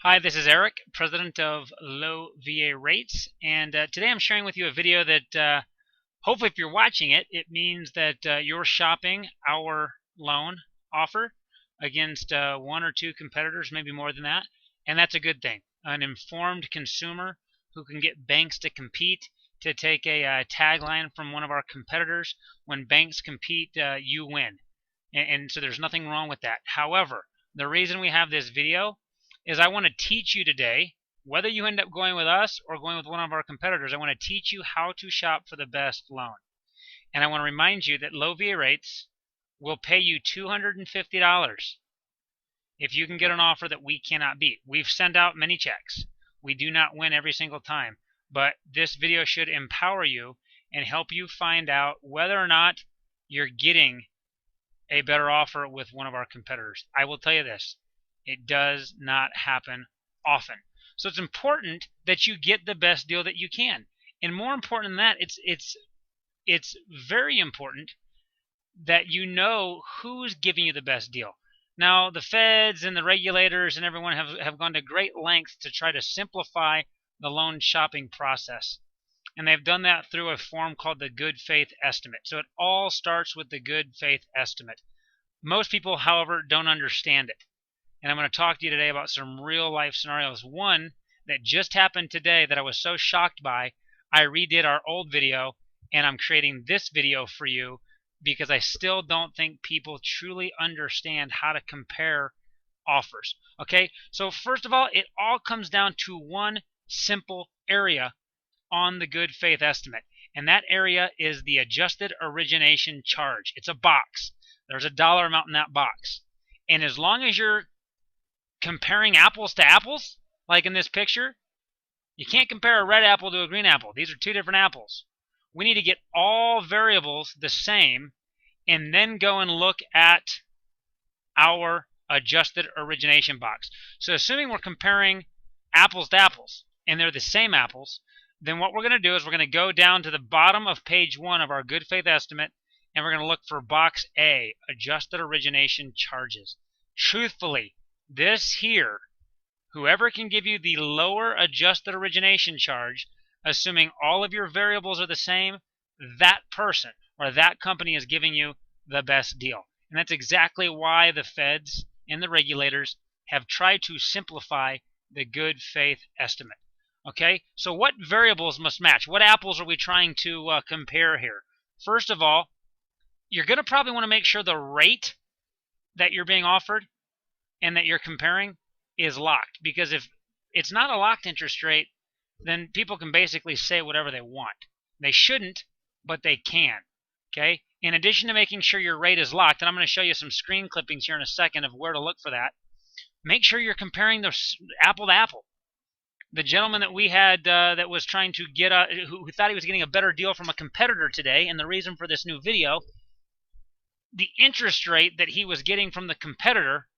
Hi, this is Eric, president of Low VA Rates, and today I'm sharing with you a video that hopefully if you're watching it, it means that you're shopping our loan offer against one or two competitors, maybe more than that, and that's a good thing. An informed consumer who can get banks to compete, to take a tagline from one of our competitors: when banks compete, you win. And so there's nothing wrong with that. However, the reason we have this video is I want to teach you today, whether you end up going with us or going with one of our competitors, I want to teach you how to shop for the best loan. And I want to remind you that Low VA Rates will pay you $250 if you can get an offer that we cannot beat. We've sent out many checks. We do not win every single time, but this video should empower you and help you find out whether or not you're getting a better offer with one of our competitors. I will tell you this: it does not happen often. So it's important that you get the best deal that you can. And more important than that, it's very important that you know who's giving you the best deal. Now, the feds and the regulators and everyone have gone to great lengths to try to simplify the loan shopping process. And they've done that through a form called the good faith estimate. So it all starts with the good faith estimate. Most people, however, don't understand it. And I'm going to talk to you today about some real life scenarios. One that just happened today that I was so shocked by, I redid our old video and I'm creating this video for you because I still don't think people truly understand how to compare offers. Okay, so first of all, it all comes down to one simple area on the good faith estimate, and that area is the adjusted origination charge. It's a box. There's a dollar amount in that box, and as long as you're comparing apples to apples, like in this picture, you can't compare a red apple to a green apple. These are two different apples. We need to get all variables the same and then go and look at our adjusted origination box. So assuming we're comparing apples to apples and they're the same apples, then what we're going to do is we're going to go down to the bottom of page 1 of our good faith estimate, and we're going to look for box A, adjusted origination charges. Truthfully, this here, whoever can give you the lower adjusted origination charge, assuming all of your variables are the same, that person or that company is giving you the best deal. And that's exactly why the feds and the regulators have tried to simplify the good faith estimate. Okay, so what variables must match? What apples are we trying to compare here? First of all, you're going to probably want to make sure the rate that you're being offered and that you're comparing is locked, because if it's not a locked interest rate, then people can basically say whatever they want. They shouldn't, but they can. Okay, in addition to making sure your rate is locked, and I'm going to show you some screen clippings here in a second of where to look for that, make sure you're comparing the apple to apple. The gentleman that we had that was trying to get who thought he was getting a better deal from a competitor today, and the reason for this new video, the interest rate that he was getting from the competitor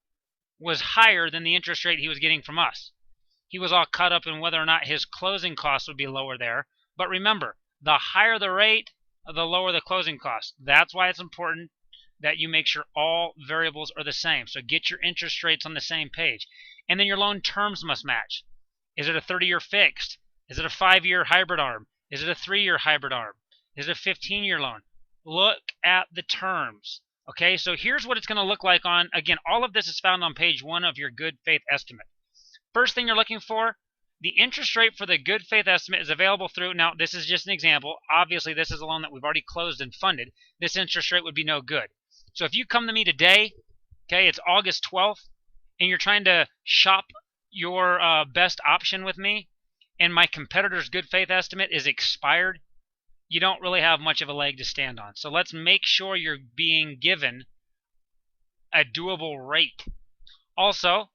was higher than the interest rate he was getting from us. He was all caught up in whether or not his closing costs would be lower there. But remember, the higher the rate, the lower the closing cost. That's why it's important that you make sure all variables are the same. So get your interest rates on the same page. And then your loan terms must match. Is it a 30-year fixed? Is it a 5-year hybrid ARM? Is it a 3-year hybrid ARM? Is it a 15-year loan? Look at the terms. Okay, so here's what it's going to look like on, again, all of this is found on page 1 of your good faith estimate. First thing you're looking for, the interest rate for the good faith estimate is available through, now this is just an example. Obviously, this is a loan that we've already closed and funded. This interest rate would be no good. So if you come to me today, okay, it's August 12th, and you're trying to shop your best option with me, and my competitor's good faith estimate is expired, you don't really have much of a leg to stand on. So let's make sure you're being given a doable rate. Also,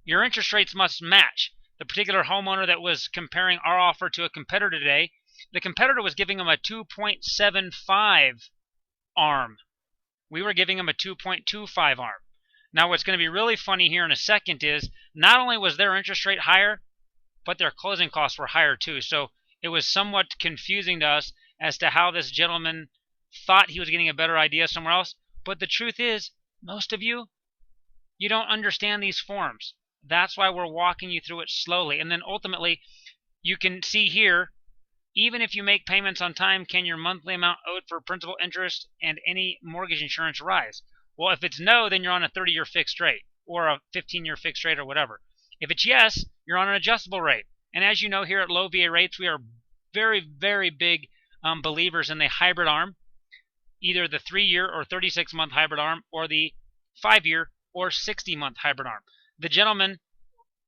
your interest rates must match. The particular homeowner that was comparing our offer to a competitor today, the competitor was giving him a 2.75 ARM. We were giving him a 2.25 ARM. Now what's going to be really funny here in a second is not only was their interest rate higher, but their closing costs were higher too. So it was somewhat confusing to us as to how this gentleman thought he was getting a better idea somewhere else. But the truth is, most of you don't understand these forms. That's why we're walking you through it slowly. And then ultimately, you can see here, even if you make payments on time, can your monthly amount owed for principal, interest, and any mortgage insurance rise? Well, if it's no, then you're on a 30-year fixed rate or a 15-year fixed rate or whatever. If it's yes, you're on an adjustable rate. And as you know, here at Low VA Rates, we are very, very big believers in the hybrid arm, either the 3-year or 36-month hybrid arm or the 5-year or 60-month hybrid arm. The gentleman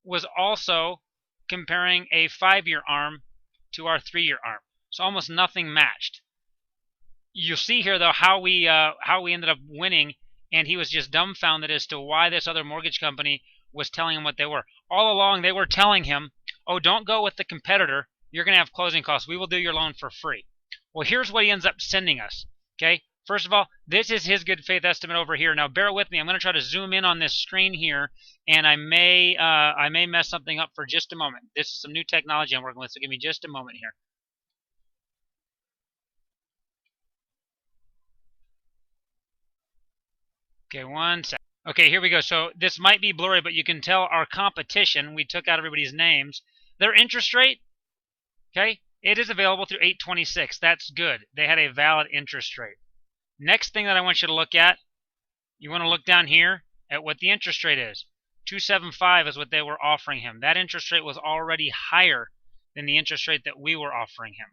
was also comparing a 5-year arm to our 3-year arm, so almost nothing matched. You'll see here though how we ended up winning, and he was just dumbfounded as to why this other mortgage company was telling him what they were. All along they were telling him, oh, don't go with the competitor, you're going to have closing costs, we will do your loan for free. Well, here's what he ends up sending us. Okay, first of all, this is his good faith estimate over here. Now bear with me, I'm going to try to zoom in on this screen here, and I may mess something up for just a moment. This is some new technology I'm working with, so give me just a moment here. Okay, one sec. Okay, here we go. So this might be blurry, but you can tell our competition, we took out everybody's names. Their interest rate, okay, it is available through 8/26. That's good. They had a valid interest rate. Next thing that I want you to look at, you want to look down here at what the interest rate is. 275 is what they were offering him. That interest rate was already higher than the interest rate that we were offering him.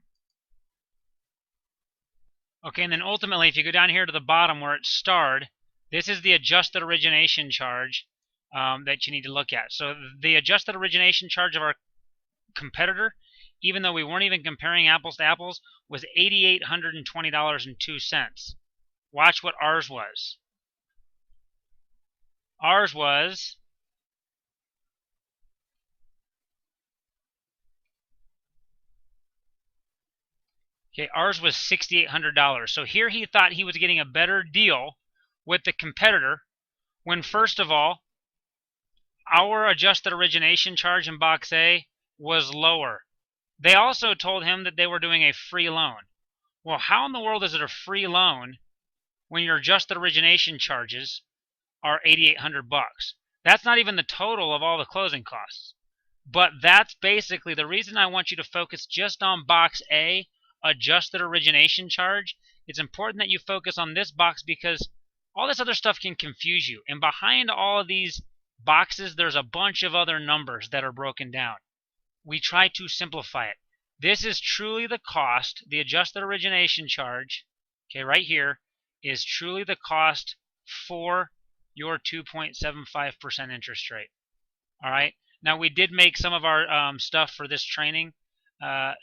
Okay, and then ultimately, if you go down here to the bottom where it's starred, this is the adjusted origination charge that you need to look at. So the adjusted origination charge of our competitor, even though we weren't even comparing apples to apples, was $820.02. Watch what ours was. Ours was ours was $6,800. So here he thought he was getting a better deal with the competitor, when first of all, our adjusted origination charge in box A was lower. They also told him that they were doing a free loan. Well, how in the world is it a free loan when your adjusted origination charges are $8,800? That's not even the total of all the closing costs. But that's basically the reason I want you to focus just on box A, adjusted origination charge. It's important that you focus on this box because all this other stuff can confuse you. And behind all of these boxes, there's a bunch of other numbers that are broken down. We try to simplify it. This is truly the cost, the adjusted origination charge, okay, right here, is truly the cost for your 2.75% interest rate. All right. Now, we did make some of our stuff for this training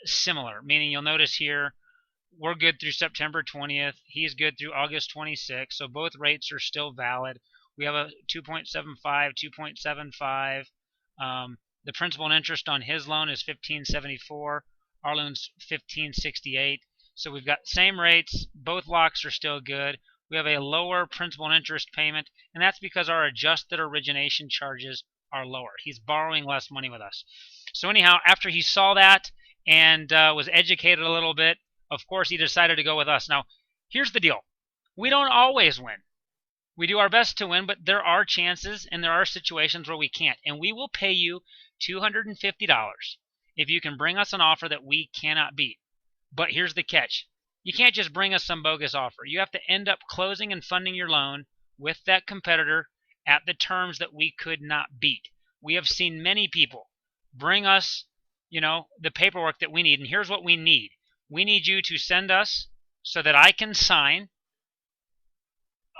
similar, meaning you'll notice here, we're good through September 20th. He's good through August 26th. So both rates are still valid. We have a 2.75, 2.75. The principal and interest on his loan is $1,574. Our loan's $1,568. So we've got same rates. Both locks are still good. We have a lower principal and interest payment, and that's because our adjusted origination charges are lower. He's borrowing less money with us. So anyhow, after he saw that and was educated a little bit, of course, he decided to go with us. Now, here's the deal. We don't always win. We do our best to win, but there are chances and there are situations where we can't. And we will pay you $250 if you can bring us an offer that we cannot beat. But here's the catch. You can't just bring us some bogus offer. You have to end up closing and funding your loan with that competitor at the terms that we could not beat. We have seen many people bring us, the paperwork that we need. And here's what we need. We need you to send us so that I can sign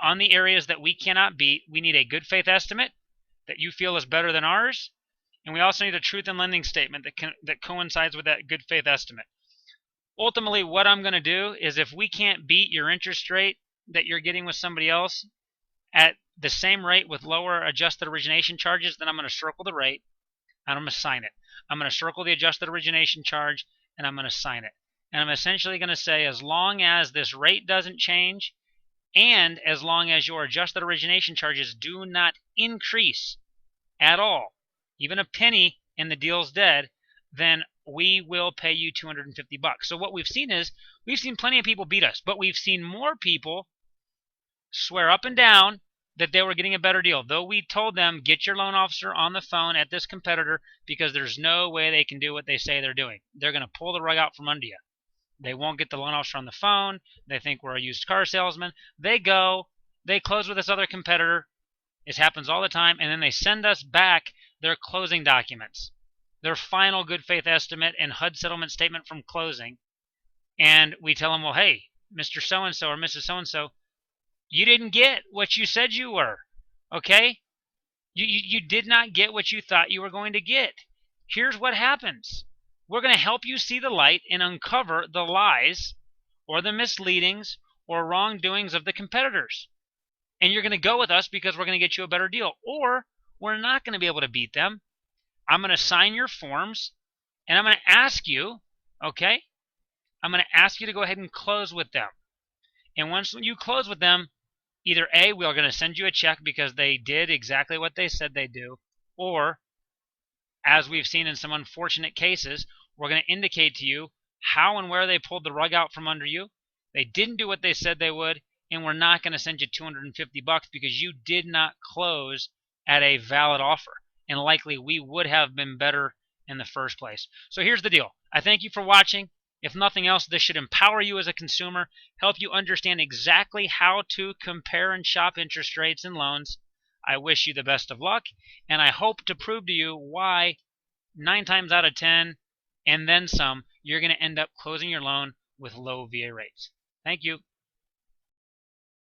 on the areas that we cannot beat. We need a good faith estimate that you feel is better than ours. And we also need a truth in lending statement that coincides with that good faith estimate. Ultimately, what I'm going to do is if we can't beat your interest rate that you're getting with somebody else at the same rate with lower adjusted origination charges, then I'm going to circle the rate and I'm going to sign it. I'm going to circle the adjusted origination charge and I'm going to sign it. And I'm essentially going to say as long as this rate doesn't change and as long as your adjusted origination charges do not increase at all, even a penny and the deal's dead, then we will pay you $250. So what we've seen is we've seen plenty of people beat us, but we've seen more people swear up and down that they were getting a better deal. Though we told them, get your loan officer on the phone at this competitor because there's no way they can do what they say they're doing. They're going to pull the rug out from under you. They won't get the loan officer on the phone. They think we're a used car salesman. They go, they close with this other competitor. This happens all the time. And then they send us back their closing documents, their final good faith estimate and HUD settlement statement from closing. And we tell them, well, hey, Mr. So-and-so or Mrs. So-and-so, you didn't get what you said you were, okay? You did not get what you thought you were going to get. Here's what happens. We're going to help you see the light and uncover the lies or the misleadings or wrongdoings of the competitors. And you're going to go with us because we're going to get you a better deal. Or we're not going to be able to beat them. I'm going to sign your forms, and I'm going to ask you, okay? I'm going to ask you to go ahead and close with them. And once you close with them, either A, we are going to send you a check because they did exactly what they said they'd do, or, as we've seen in some unfortunate cases, we're going to indicate to you how and where they pulled the rug out from under you. They didn't do what they said they would, and we're not going to send you $250 because you did not close at a valid offer. And likely we would have been better in the first place. So here's the deal. I thank you for watching. If nothing else, this should empower you as a consumer, help you understand exactly how to compare and shop interest rates and loans. I wish you the best of luck, and I hope to prove to you why 9 times out of 10, and then some, you're going to end up closing your loan with low VA rates. Thank you.